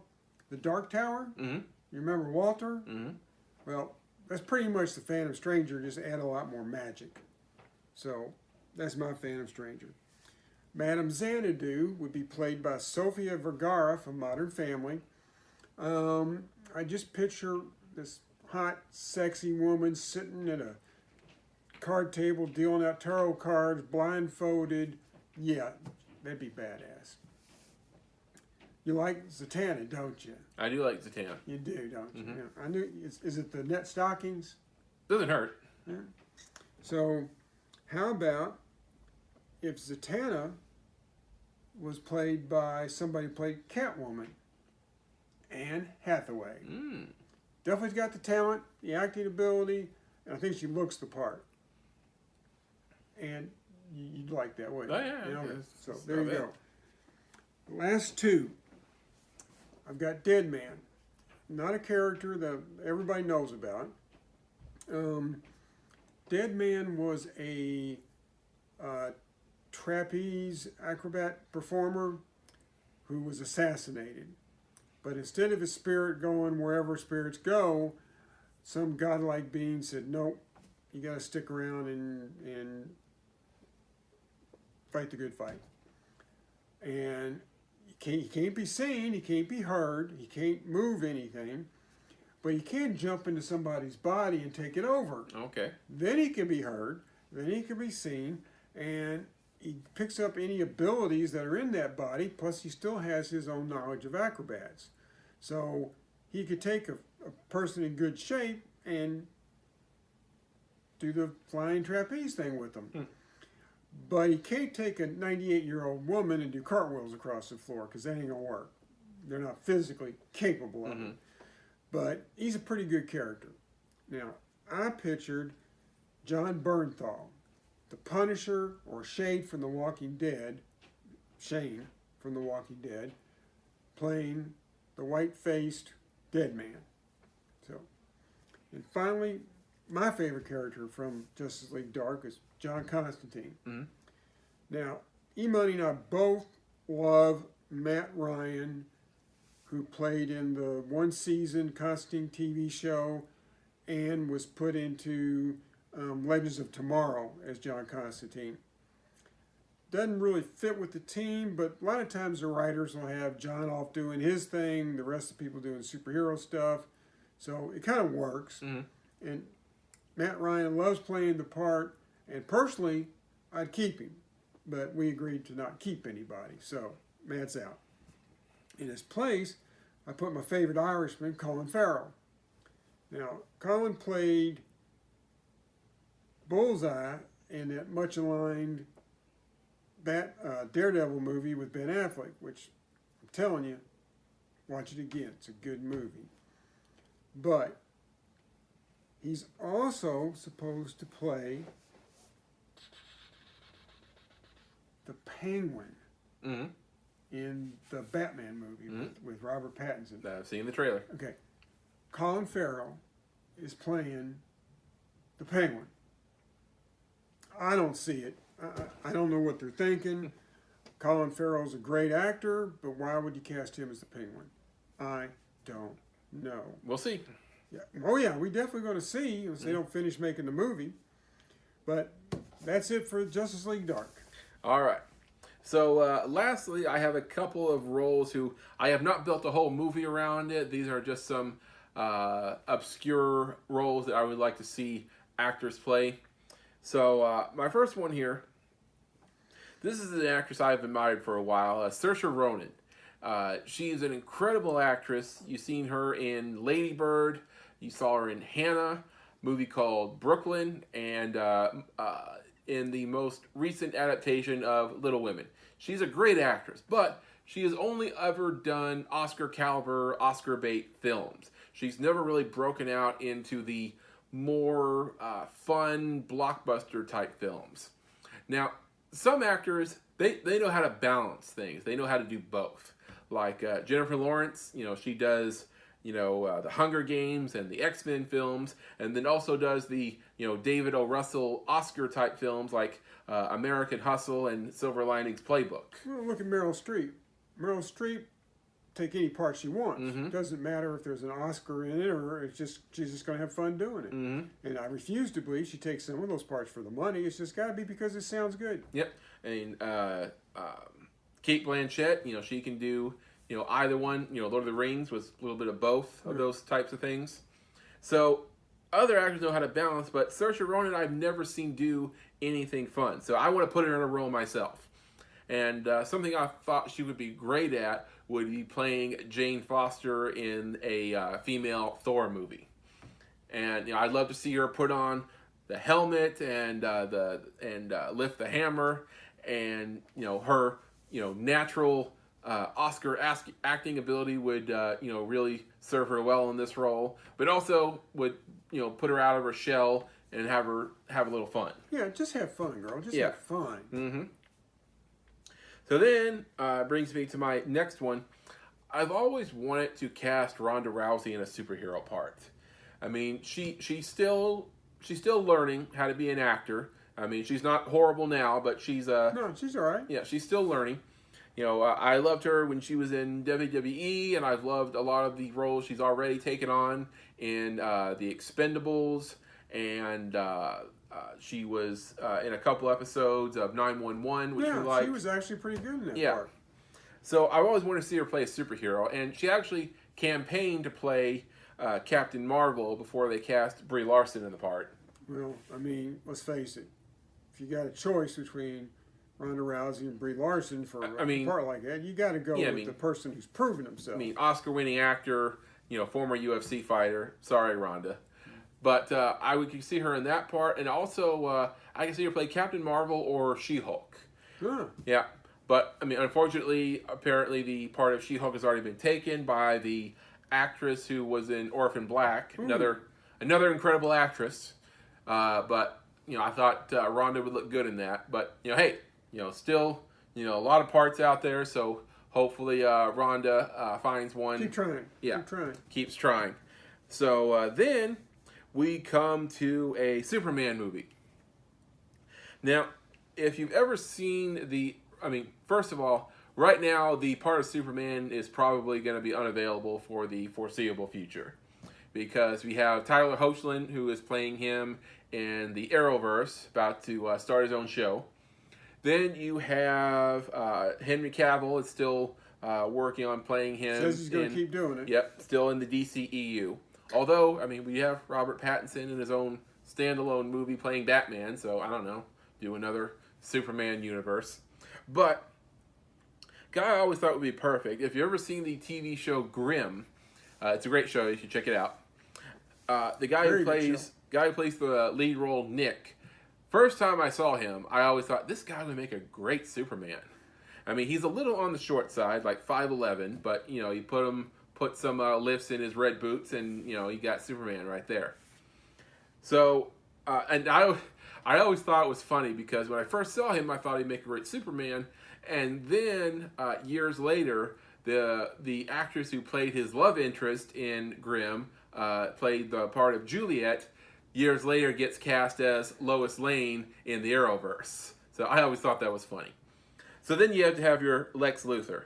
The Dark Tower, mm-hmm. You remember Walter? Mm-hmm. Well, that's pretty much the Phantom Stranger, just add a lot more magic. So, that's my Phantom Stranger. Madame Xanadu would be played by Sofia Vergara from Modern Family. I just picture this hot, sexy woman sitting at a card table dealing out tarot cards, blindfolded. Yeah, that'd be badass. You like Zatanna, don't you? I do like Zatanna. You do, don't you? Mm-hmm. Yeah. I knew. Is it the net stockings? Doesn't hurt. Yeah. So, how about if Zatanna was played by somebody who played Catwoman? Anne Hathaway. Mm. Definitely got the talent, the acting ability, and I think she looks the part. And you'd like that, wouldn't you? Oh, yeah. You know? Yeah. So there you go. The last two. I've got Dead Man. Not a character that everybody knows about. Dead Man was a trapeze acrobat performer who was assassinated. But instead of his spirit going wherever spirits go, some godlike being said, nope, you got to stick around and fight the good fight. And he can't be seen, he can't be heard, he can't move anything, but he can jump into somebody's body and take it over. Okay. Then he can be heard, then he can be seen, and he picks up any abilities that are in that body, plus he still has his own knowledge of acrobats. So he could take a person in good shape and do the flying trapeze thing with them. But he can't take a 98-year-old woman and do cartwheels across the floor because that ain't going to work. They're not physically capable of it. But he's a pretty good character. Now, I pictured John Bernthal, the Punisher or Shade from The Walking Dead, Shane from The Walking Dead, playing the white-faced Dead Man. So, and finally, my favorite character from Justice League Dark is John Constantine. Mm-hmm. Now, EMoney and I both love Matt Ryan, who played in the one-season Constantine TV show and was put into Legends of Tomorrow as John Constantine. Doesn't really fit with the team, but a lot of times the writers will have John off doing his thing, the rest of the people doing superhero stuff. So it kind of works. Mm-hmm. And Matt Ryan loves playing the part, and personally, I'd keep him. But we agreed to not keep anybody, so Matt's out. In his place, I put my favorite Irishman, Colin Farrell. Now, Colin played Bullseye in that much-aligned Daredevil movie with Ben Affleck, which I'm telling you, watch it again. It's a good movie. But he's also supposed to play the Penguin in the Batman movie with Robert Pattinson. I've seen the trailer. Okay. Colin Farrell is playing the Penguin. I don't see it. I don't know what they're thinking. Colin Farrell's a great actor, but why would you cast him as the Penguin? I don't know. We'll see. Yeah. Oh, yeah, we definitely going to see if they don't finish making the movie. But that's it for Justice League Dark. All right. So lastly, I have a couple of roles who I have not built a whole movie around it. These are just some obscure roles that I would like to see actors play. So my first one here, this is an actress I've admired for a while, Saoirse Ronan. She is an incredible actress. You've seen her in Lady Bird. You saw her in Hannah, movie called Brooklyn, and in the most recent adaptation of Little Women. She's a great actress, but she has only ever done Oscar-caliber, Oscar-bait films. She's never really broken out into the more fun, blockbuster-type films. Now, some actors, they know how to balance things. They know how to do both. Like Jennifer Lawrence, she does, the Hunger Games and the X-Men films, and then also does the, David O. Russell Oscar-type films like American Hustle and Silver Linings Playbook. Well, look at Meryl Streep. Meryl Streep, take any part she wants. Mm-hmm. It doesn't matter if there's an Oscar in it or she's just going to have fun doing it. Mm-hmm. And I refuse to believe she takes some of those parts for the money. It's just got to be because it sounds good. Yep. And Kate Blanchett, she can do, either one. Lord of the Rings was a little bit of both of those types of things. So other actors know how to balance, but Saoirse Ronan I've never seen do anything fun. So I want to put her in a role myself. And something I thought she would be great at would be playing Jane Foster in a female Thor movie. And I'd love to see her put on the helmet and lift the hammer, and her natural Oscar acting ability would really serve her well in this role, but also would put her out of her shell and have her have a little fun. Yeah, just have fun, girl. Just have fun. Mm-hmm. So then brings me to my next one. I've always wanted to cast Ronda Rousey in a superhero part. I mean, she's still learning how to be an actor. I mean, she's not horrible now, but she's No, she's all right. Yeah, she's still learning. I loved her when she was in WWE, and I've loved a lot of the roles she's already taken on in The Expendables, and she was in a couple episodes of 911, which we liked. She was actually pretty good in that part. So I always wanted to see her play a superhero, and she actually campaigned to play Captain Marvel before they cast Brie Larson in the part. Well, I mean, let's face it. If you got a choice between Ronda Rousey and Brie Larson for a part like that, you got to go with the person who's proven himself. I mean, Oscar-winning actor, former UFC fighter. Sorry, Ronda. But I could see her in that part, and also I can see her play Captain Marvel or She-Hulk. Huh. Yeah, but I mean, unfortunately, apparently the part of She-Hulk has already been taken by the actress who was in Orphan Black, another incredible actress. But I thought Ronda would look good in that. But hey, still a lot of parts out there, so hopefully Ronda finds one. Keep trying. Yeah, keep trying. Keeps trying. So then we come to a Superman movie. Now, if you've ever seen first of all, right now the part of Superman is probably going to be unavailable for the foreseeable future. because we have Tyler Hoechlin, who is playing him in the Arrowverse, about to start his own show. Then you have Henry Cavill is still working on playing him. Says he's going to keep doing it. Yep, still in the DCEU. Although, I mean, we have Robert Pattinson in his own standalone movie playing Batman, so I don't know, do another Superman universe. But guy I always thought would be perfect. If you've ever seen the TV show Grimm, it's a great show. You should check it out. The guy who plays the lead role, Nick. First time I saw him, I always thought this guy would make a great Superman. I mean, he's a little on the short side, like 5'11", but you know, you put some lifts in his red boots, and you know, you got Superman right there. So, and I always thought it was funny because when I first saw him, I thought he'd make a great Superman, and then years later, the actress who played his love interest in Grimm, played the part of Juliet. Years later, gets cast as Lois Lane in the Arrowverse. So I always thought that was funny. So then you have to have your Lex Luthor.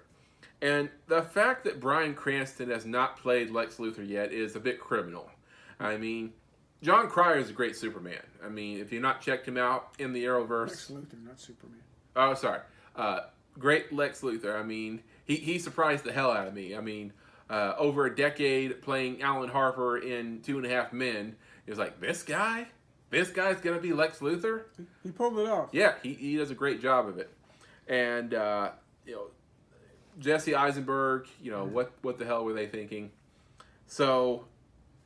And the fact that Bryan Cranston has not played Lex Luthor yet is a bit criminal. I mean, John Cryer is a great Superman. I mean, if you've not checked him out in the Arrowverse... Lex Luthor, not Superman. Oh, sorry. Great Lex Luthor. I mean, he surprised the hell out of me. I mean, over a decade playing Alan Harper in 2.5 Men... He was like, this guy's going to be Lex Luthor? He pulled it off. Yeah, he does a great job of it. And, you know, Jesse Eisenberg, you know, what the hell were they thinking? So,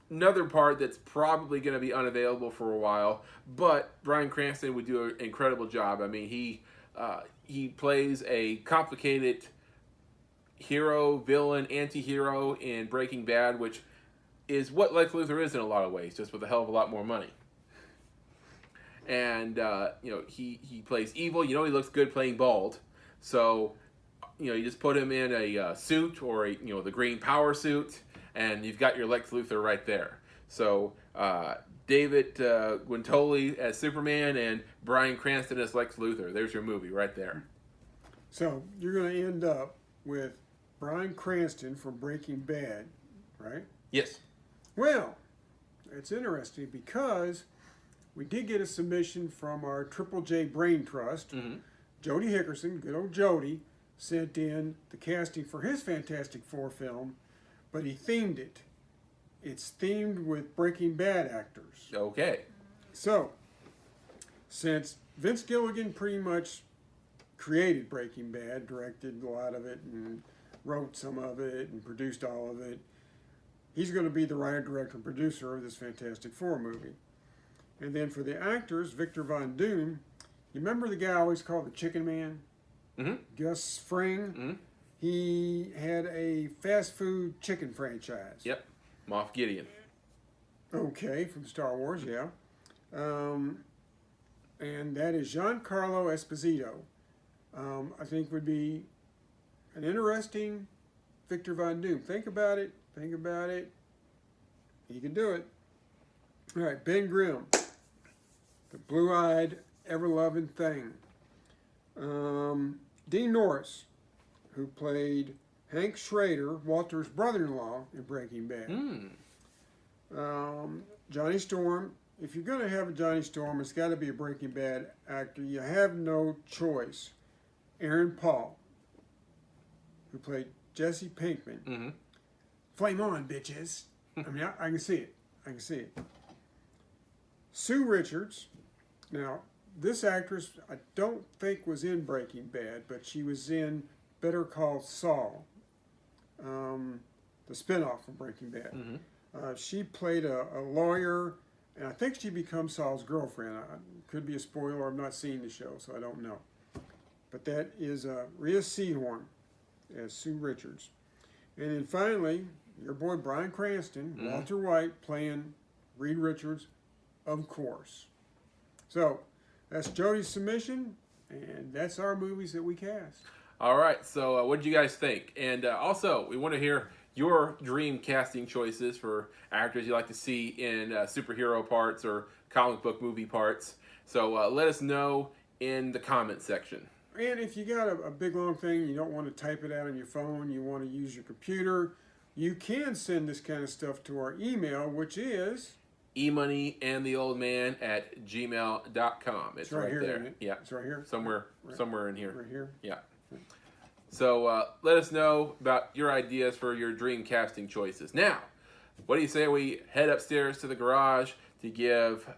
another part that's probably going to be unavailable for a while, but Bryan Cranston would do an incredible job. I mean, he plays a complicated hero, villain, anti-hero in Breaking Bad, which is what Lex Luthor is in a lot of ways, just with a hell of a lot more money. And, you know, he plays evil. You know he looks good playing bald. So, you know, you just put him in a suit or, the green power suit, and you've got your Lex Luthor right there. So, David Guintoli as Superman and Bryan Cranston as Lex Luthor. There's your movie right there. So, you're going to end up with Bryan Cranston from Breaking Bad, right? Yes. Well, it's interesting because we did get a submission from our Triple J Brain Trust. Mm-hmm. Jody Hickerson, good old Jody, sent in the casting for his Fantastic Four film, but he themed it. It's themed with Breaking Bad actors. Okay. So, since Vince Gilligan pretty much created Breaking Bad, directed a lot of it, and wrote some of it, and produced all of it, he's going to be the writer, director, and producer of this Fantastic Four movie. And then for the actors, Victor Von Doom, you remember the guy I always called the Chicken Man? Mm-hmm. Gus Fring? Mm-hmm. He had a fast food chicken franchise. Yep. Moff Gideon. Okay, from Star Wars, yeah. And that is Giancarlo Esposito. I think would be an interesting Victor Von Doom. Think about it. He can do it. All right, Ben Grimm, the blue-eyed, ever-loving thing. Dean Norris, who played Hank Schrader, Walter's brother-in-law in Breaking Bad. Johnny Storm. If you're going to have a Johnny Storm, it's got to be a Breaking Bad actor. You have no choice. Aaron Paul, who played Jesse Pinkman. Mm-hmm. Flame on, bitches. I mean, I can see it. Sue Richards. Now, this actress, I don't think was in Breaking Bad, but she was in Better Call Saul, the spinoff from Breaking Bad. Mm-hmm. She played a lawyer, and I think she becomes Saul's girlfriend. Could be a spoiler. I've not seen the show, so I don't know. But that is Rhea Seehorn as Sue Richards. And then finally, your boy Bryan Cranston, Walter White, playing Reed Richards, of course. So, that's Jody's submission, and that's our movies that we cast. All right, so what did you guys think? And also, we want to hear your dream casting choices for actors you'd like to see in superhero parts or comic book movie parts. So let us know in the comment section. And if you got a big long thing, you don't want to type it out on your phone, you want to use your computer, You can send this kind of stuff to our email, which is EMoneyandTheOldMan@gmail.com. It's right here, there. isn't it? Yeah. It's right here. Somewhere in here. Right here. Yeah. So let us know about your ideas for your dream casting choices. Now, what do you say we head upstairs to the garage to give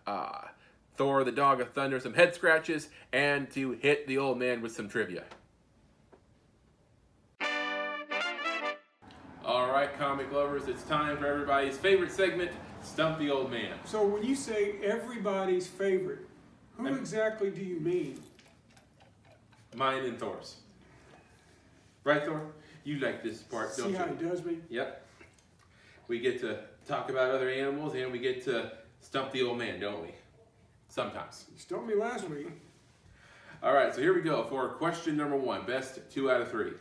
Thor the Dog of Thunder some head scratches and to hit the old man with some trivia? All right, comic lovers, it's time for everybody's favorite segment, Stump the Old Man. So when you say everybody's favorite, who exactly do you mean? Mine and Thor's. Right, Thor? You like this part, don't you? See how he does me? Yep. We get to talk about other animals and we get to stump the old man, don't we? Sometimes. You stumped me last week. All right, so here we go for question number 1, best 2 out of 3.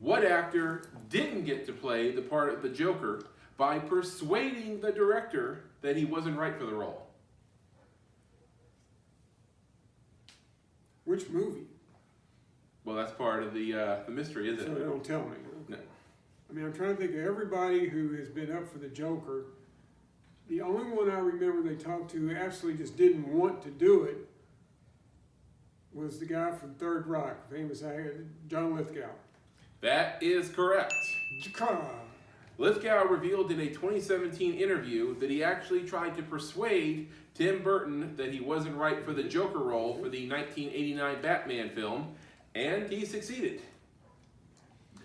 What actor didn't get to play the part of the Joker by persuading the director that he wasn't right for the role? Which movie? Well, that's part of the mystery, isn't So it? they don't tell me. No. I mean, I'm trying to think of everybody who has been up for the Joker. The only one I remember they talked to who absolutely just didn't want to do it was the guy from Third Rock, famous actor, John Lithgow. That is correct. Lithgow revealed in a 2017 interview that he actually tried to persuade Tim Burton that he wasn't right for the Joker role for the 1989 Batman film, and he succeeded.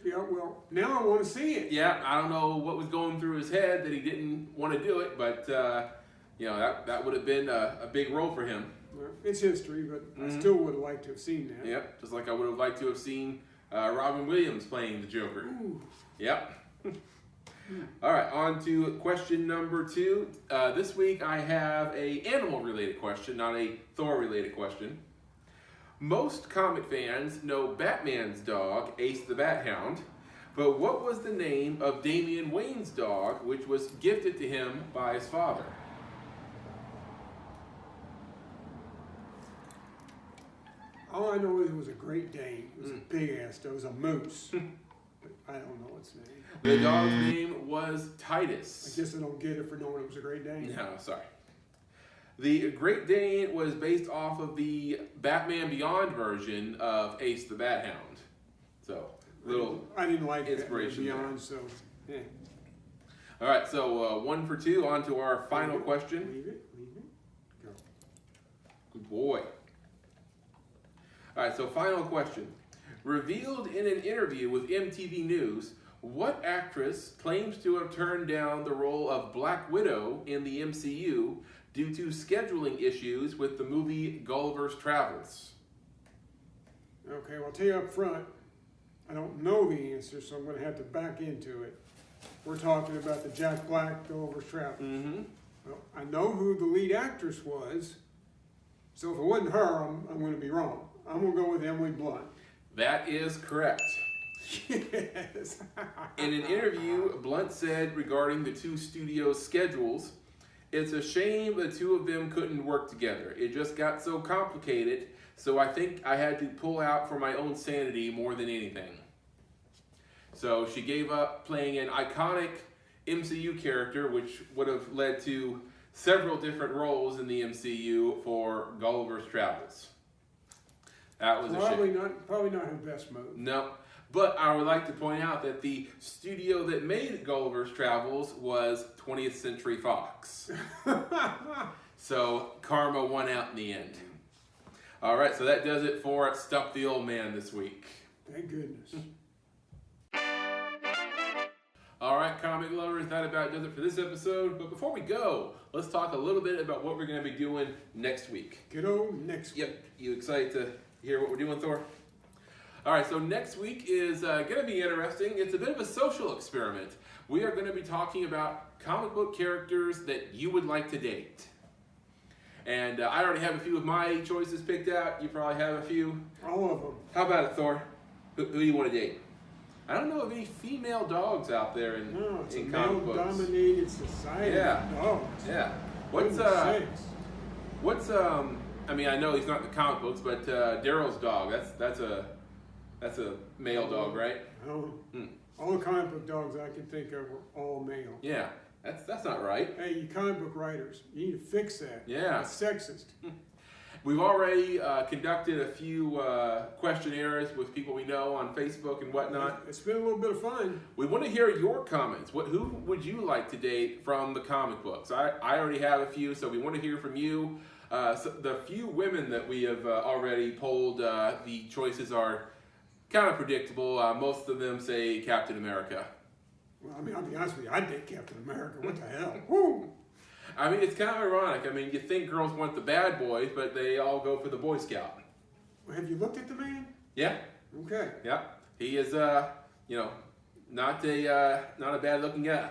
Yeah, well, now I want to see it. Yeah, I don't know what was going through his head that he didn't want to do it, but that would have been a big role for him. Well, it's history, but I still would have liked to have seen that. Yep, just like I would have liked to have seen Robin Williams playing the Joker. Ooh. Yep. All right, on to question number 2. This week I have a animal-related question, not a Thor-related question. Most comic fans know Batman's dog, Ace the Bat Hound, but what was the name of Damian Wayne's dog, which was gifted to him by his father? All I know is it was a Great Dane. It was a big-ass dog. It was a moose. But I don't know its name. The dog's name was Titus. I guess I don't get it for knowing it was a Great Dane. No, sorry. The Great Dane was based off of the Batman Beyond version of Ace the Bat Hound. So, I didn't like inspiration Batman Beyond, so yeah. All right, so 1 for 2. On to our final question. Leave it. Go. Good boy. All right, so final question. Revealed in an interview with MTV News, what actress claims to have turned down the role of Black Widow in the MCU due to scheduling issues with the movie Gulliver's Travels? Okay, well, I'll tell you up front, I don't know the answer, so I'm going to have to back into it. We're talking about the Jack Black Gulliver's Travels. Mm-hmm. Well, I know who the lead actress was, so if it wasn't her, I'm going to be wrong. I'm going to go with Emily Blunt. That is correct. Yes. In an interview, Blunt said regarding the two studios' schedules, "It's a shame the two of them couldn't work together. It just got so complicated, so I think I had to pull out for my own sanity more than anything." So she gave up playing an iconic MCU character, which would have led to several different roles in the MCU for Gulliver's Travels. That was a shame. Probably not her best move. No, but I would like to point out that the studio that made Gulliver's Travels was 20th Century Fox. So karma won out in the end. All right, so that does it for Stump the Old Man this week. Thank goodness. All right, comic lovers, that about does it for this episode. But before we go, let's talk a little bit about what we're going to be doing next week. Good old next week. Yep, you excited to hear what we're doing, Thor? All right, so next week is going to be interesting. It's a bit of a social experiment. We are going to be talking about comic book characters that you would like to date. And I already have a few of my choices picked out. You probably have a few. All of them. How about it, Thor? Who do you want to date? I don't know of any female dogs out there in It's in a comic books. male-dominated society. Yeah. Of dogs. Yeah. Goodness sakes. I mean, I know he's not in the comic books, but Daryl's dog. That's a male dog, right? Oh, All the comic book dogs I can think of were all male. Yeah, that's not right. Hey, you comic book writers, you need to fix that. Yeah. It's sexist. We've already conducted a few questionnaires with people we know on Facebook and whatnot. It's been a little bit of fun. We want to hear your comments. Who would you like to date from the comic books? I already have a few, so we want to hear from you. So the few women that we have already polled, the choices are kind of predictable. Most of them say Captain America. Well, I mean, I'll be honest with you, I'd date Captain America. What the hell? Woo! I mean, it's kind of ironic. I mean, you think girls want the bad boys, but they all go for the Boy Scout. Well, have you looked at the man? Yeah. Okay. Yeah. He is, not a bad looking guy.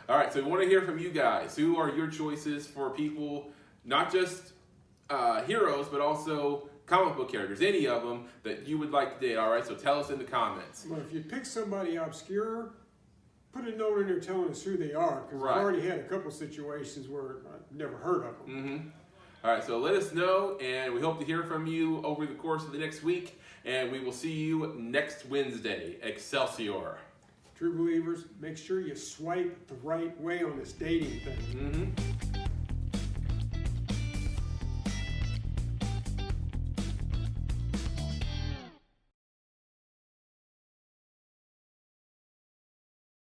All right, so we want to hear from you guys. Who are your choices for people, not just heroes, but also comic book characters, any of them that you would like to date? All right, so tell us in the comments. Well, if you pick somebody obscure, put a note in there telling us who they are, because Right. I've already had a couple situations where I've never heard of them. Mm-hmm. All right, so let us know, and we hope to hear from you over the course of the next week, and we will see you next Wednesday. Excelsior. True believers, make sure you swipe the right way on this dating thing. Mm-hmm.